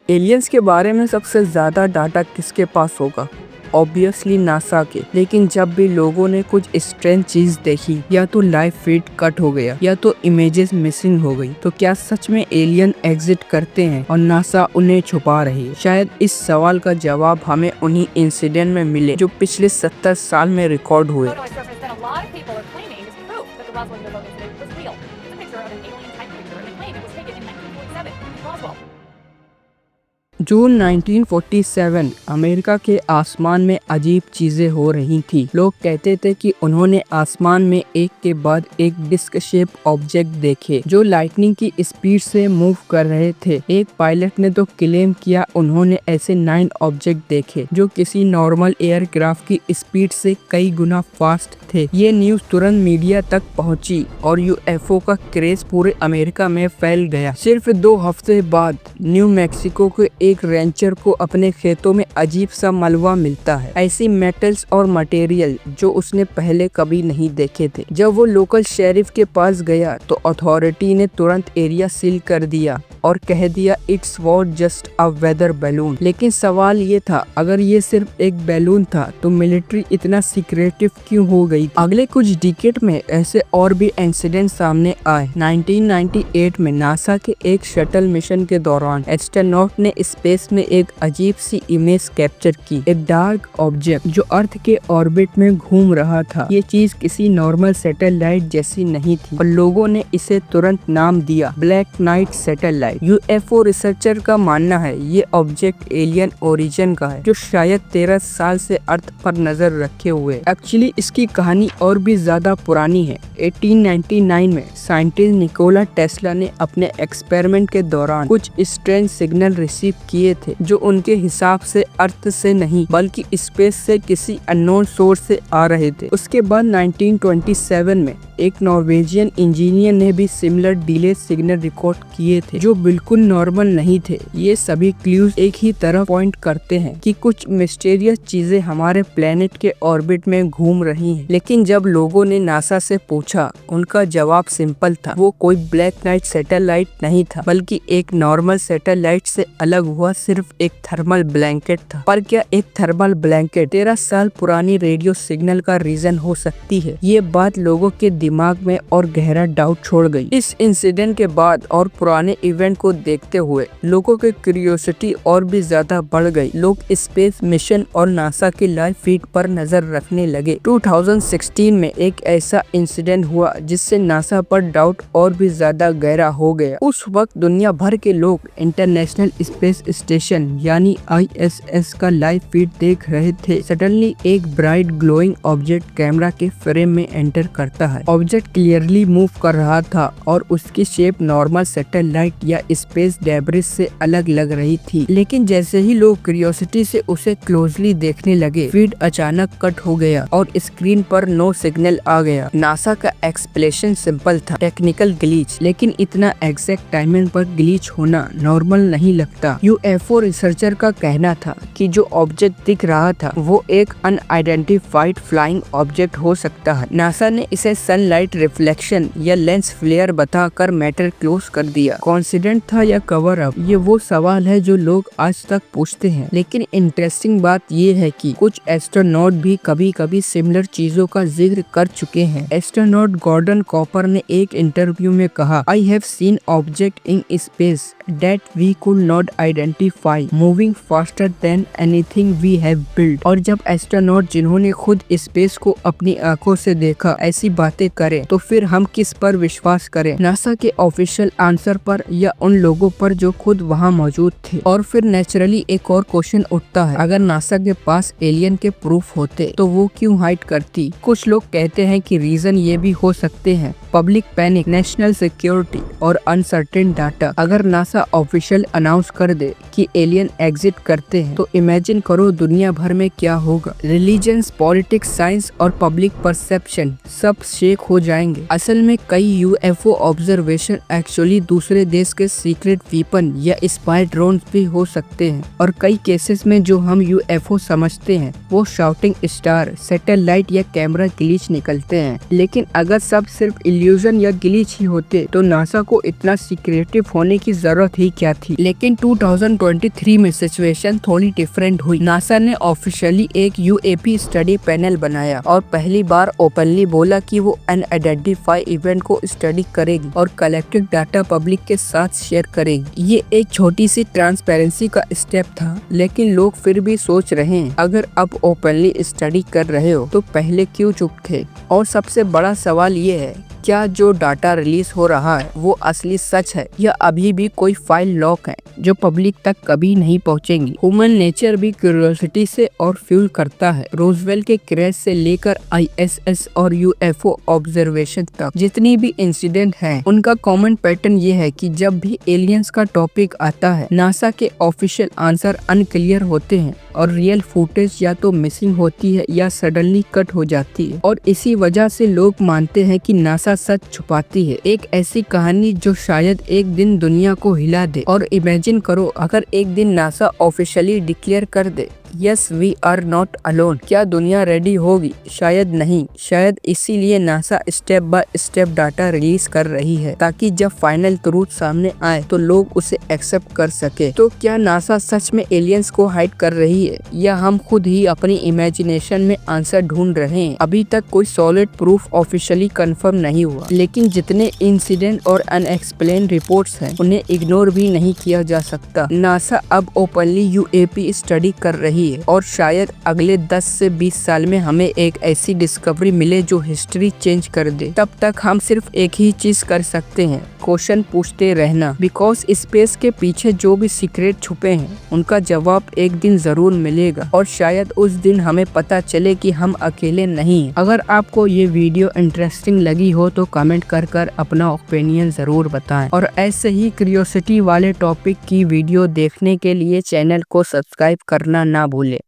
Aliens के बारे में सबसे ज़्यादा डाटा किसके पास होगा? ऑब्वियसली नासा के। लेकिन जब भी लोगों ने कुछ स्ट्रेंज चीज देखी, या तो लाइव फीड कट हो गया या तो इमेजेस मिसिंग हो गई, तो क्या सच में एलियन एग्जिट करते हैं और नासा उन्हें छुपा रही है? शायद इस सवाल का जवाब हमें उन्हीं इंसिडेंट में मिले जो पिछले 70 साल में रिकॉर्ड हुए। जून 1947 अमेरिका के आसमान में अजीब चीजें हो रही थी। लोग कहते थे कि उन्होंने आसमान में एक के बाद एक डिस्क शेप ऑब्जेक्ट देखे जो लाइटनिंग की स्पीड से मूव कर रहे थे। एक पायलट ने तो क्लेम किया उन्होंने ऐसे 9 ऑब्जेक्ट देखे जो किसी नॉर्मल एयरक्राफ्ट की स्पीड से कई गुना फास्ट थे। ये न्यूज तुरंत मीडिया तक पहुंची और यूएफओ का क्रेज पूरे अमेरिका में फैल गया। सिर्फ 2 हफ्ते बाद न्यू मैक्सिको के एक रेंचर को अपने खेतों में अजीब सा मलबा मिलता है, ऐसी मेटल्स और मटेरियल जो उसने पहले कभी नहीं देखे थे। जब वो लोकल शेरिफ के पास गया तो अथॉरिटी ने तुरंत एरिया सील कर दिया और कह दिया it's was just a weather balloon. लेकिन सवाल ये था, अगर ये सिर्फ एक बैलून था तो मिलिट्री इतना सीक्रेटिव क्यों हो गई? अगले कुछ डिकेड में ऐसे और भी इंसिडेंट सामने आए। 1998 में नासा के एक शटल मिशन के दौरान एस्ट्रोनॉट ने स्पेस में एक अजीब सी इमेज कैप्चर की, एक डार्क ऑब्जेक्ट जो अर्थ के ऑर्बिट में घूम रहा था। ये चीज किसी नॉर्मल सैटेलाइट जैसी नहीं थी और लोगों ने इसे तुरंत नाम दिया black night satellite. UFO researcher का मानना है ये ऑब्जेक्ट एलियन ओरिजिन का है जो शायद 13 साल से अर्थ पर नजर रखे हुए। एक्चुअली इसकी कहानी और भी ज्यादा पुरानी है। 1899 में साइंटिस्ट निकोला टेस्ला ने अपने एक्सपेरिमेंट के दौरान कुछ स्ट्रेंज सिग्नल रिसीव किए थे जो उनके हिसाब से अर्थ से नहीं बल्कि स्पेस से किसी अननोन सोर्स से आ रहे थे। उसके बाद 1927 में एक नॉर्वेजियन इंजीनियर ने भी सिमिलर डिले सिग्नल रिकॉर्ड किए थे जो बिल्कुल नॉर्मल नहीं थे। ये सभी क्लूज एक ही तरफ पॉइंट करते हैं कि कुछ मिस्टीरियस चीजें हमारे प्लेनेट के ऑर्बिट में घूम रही हैं। लेकिन जब लोगों ने नासा से पूछा, उनका जवाब सिंपल था, वो कोई ब्लैक नाइट सैटेलाइट नहीं था बल्कि एक नॉर्मल सैटेलाइट से अलग हुआ सिर्फ एक थर्मल ब्लैंकेट था। पर क्या एक थर्मल ब्लैंकेट 13 साल पुरानी रेडियो सिग्नल का रीजन हो सकती है? ये बात लोगों के दिमाग में और गहरा डाउट छोड़ गई। इस इंसिडेंट के बाद और पुराने इवेंट को देखते हुए लोगों की क्यूरियोसिटी और भी ज्यादा बढ़ गई। लोग स्पेस मिशन और नासा के लाइव फीड पर नजर रखने लगे। 2016 में एक ऐसा इंसिडेंट हुआ जिससे नासा पर डाउट और भी ज्यादा गहरा हो गया। उस वक्त दुनिया भर के लोग इंटरनेशनल स्पेस स्टेशन यानी ISS का लाइव फीड देख रहे थे। सडनली एक ब्राइट ग्लोइंग ऑब्जेक्ट कैमरा के फ्रेम में एंटर करता है। ऑब्जेक्ट क्लियरली मूव कर रहा था और उसकी शेप नॉर्मल सैटेलाइट या स्पेस डेब्रिस से अलग लग रही थी। लेकिन जैसे ही लोग क्यूरियोसिटी से उसे क्लोजली देखने लगे, फीड अचानक कट हो गया और स्क्रीन पर नो सिग्नल आ गया। नासा का एक्सप्लेनेशन सिंपल था, टेक्निकल ग्लिच। लेकिन इतना एग्जैक्ट टाइमिंग पर ग्लिच होना नॉर्मल नहीं लगता। यूएफओ रिसर्चर का कहना था कि जो ऑब्जेक्ट दिख रहा था वो एक अनआइडेंटिफाइड फ्लाइंग ऑब्जेक्ट हो सकता है। नासा ने इसे सनलाइट रिफ्लेक्शन या लेंस फ्लेयर बताकर मैटर क्लोज कर दिया। कॉन्सिडेंट था या कवर अप, ये वो सवाल है जो लोग आज तक पूछते हैं। लेकिन इंटरेस्टिंग बात ये है कि कुछ एस्ट्रोनॉट भी कभी कभी सिमिलर चीजों का जिक्र कर चुके हैं। एस्ट्रोनॉट गॉर्डन कॉपर ने एक इंटरव्यू में कहा, I have seen object in space that we could not identify moving faster than anything we have built। और जब एस्ट्रोनॉट जिन्होंने खुद स्पेस को अपनी आंखों से देखा ऐसी बातें करें तो फिर हम किस पर विश्वास करें? नासा के ऑफिशियल आंसर पर या उन लोगों पर जो खुद वहां मौजूद थे? और फिर नेचुरली एक और क्वेश्चन उठता है, अगर नासा के पास एलियन के प्रूफ होते तो वो क्यों हाइड करती? कुछ लोग कहते हैं कि रीजन ये भी हो सकते हैं पब्लिक पैनिक, नेशनल सिक्योरिटी और अनसर्टेन डाटा। अगर नासा ऑफिशियल अनाउंस कर दे कि एलियन एग्जिट करते हैं तो इमेजिन करो दुनिया भर में क्या होगा। रिलीजन्स, पॉलिटिक्स, साइंस और पब्लिक परसेप्शन सब शेक खो जाएंगे। असल में कई यूएफओ ऑब्जर्वेशन एक्चुअली दूसरे देश के सीक्रेट वीपन या स्पाई ड्रोन भी हो सकते हैं, और कई केसेस में जो हम यूएफओ समझते हैं वो शाउटिंग स्टार, सैटेलाइट या कैमरा ग्लिच निकलते हैं। लेकिन अगर सब सिर्फ इल्यूजन या ग्लिच ही होते तो नासा को इतना सीक्रेटिव होने की जरूरत ही क्या थी। लेकिन 2023 में सिचुएशन थोड़ी डिफरेंट हुई। नासा ने ऑफिशियली एक यूएपी स्टडी पैनल बनाया और पहली बार ओपनली बोला कि वो अनआइडेंटिफाइड इवेंट को स्टडी करेगी और कलेक्टेड डाटा पब्लिक के साथ शेयर करेगी। ये एक छोटी सी ट्रांसपेरेंसी का स्टेप था, लेकिन लोग फिर भी सोच रहे हैं अगर अब ओपनली स्टडी कर रहे हो तो पहले क्यों चुप थे। और सबसे बड़ा सवाल ये है, क्या जो डाटा रिलीज हो रहा है वो असली सच है या अभी भी कोई फाइल लॉक है जो पब्लिक तक कभी नहीं पहुंचेंगी। ह्यूमन नेचर भी क्यूरियोसिटी से और फ्यूल करता है। रोजवेल के क्रैश से लेकर आईएसएस और यूएफओ ऑब्जर्वेशन तक जितनी भी इंसिडेंट हैं, उनका कॉमन पैटर्न ये है कि जब भी एलियंस का टॉपिक आता है नासा के ऑफिशियल आंसर अनक्लियर होते हैं और रियल फुटेज या तो मिसिंग होती है या सडनली कट हो जाती है। और इसी वजह से लोग मानते हैं कि नासा सच छुपाती है, एक ऐसी कहानी जो शायद एक दिन दुनिया को हिला दे। और इमेजिन करो अगर एक दिन नासा ऑफिशियली डिक्लेयर कर दे, yes we are not alone, क्या दुनिया रेडी होगी? शायद नहीं। शायद इसीलिए NASA step by step data release कर रही है, ताकि जब फाइनल ट्रूथ सामने आए तो लोग उसे एक्सेप्ट कर सके। तो क्या नासा सच में एलियंस को हाइड कर रही है या हम खुद ही अपनी इमेजिनेशन में आंसर ढूंढ रहे हैं? अभी तक कोई सॉलिड प्रूफ ऑफिशियली कंफर्म नहीं हुआ, लेकिन जितने इंसिडेंट और अनएक्सप्लेन रिपोर्ट्स हैं उन्हें इग्नोर भी नहीं किया जा सकता। नासा अब ओपनली यूएपी स्टडी कर रही है और शायद अगले 10 से 20 साल में हमें एक ऐसी डिस्कवरी मिले जो हिस्ट्री चेंज कर दे। तब तक हम सिर्फ एक ही चीज कर सकते हैं, क्वेश्चन पूछते रहना, बिकॉज स्पेस के पीछे जो भी सीक्रेट छुपे हैं उनका जवाब एक दिन जरूर मिलेगा, और शायद उस दिन हमें पता चले कि हम अकेले नहीं हैं। अगर आपको ये वीडियो इंटरेस्टिंग लगी हो तो कमेंट कर अपना ओपिनियन जरूर बताएं, और ऐसे ही क्यूरियोसिटी वाले टॉपिक की वीडियो देखने के लिए चैनल को सब्सक्राइब करना ना भूलें।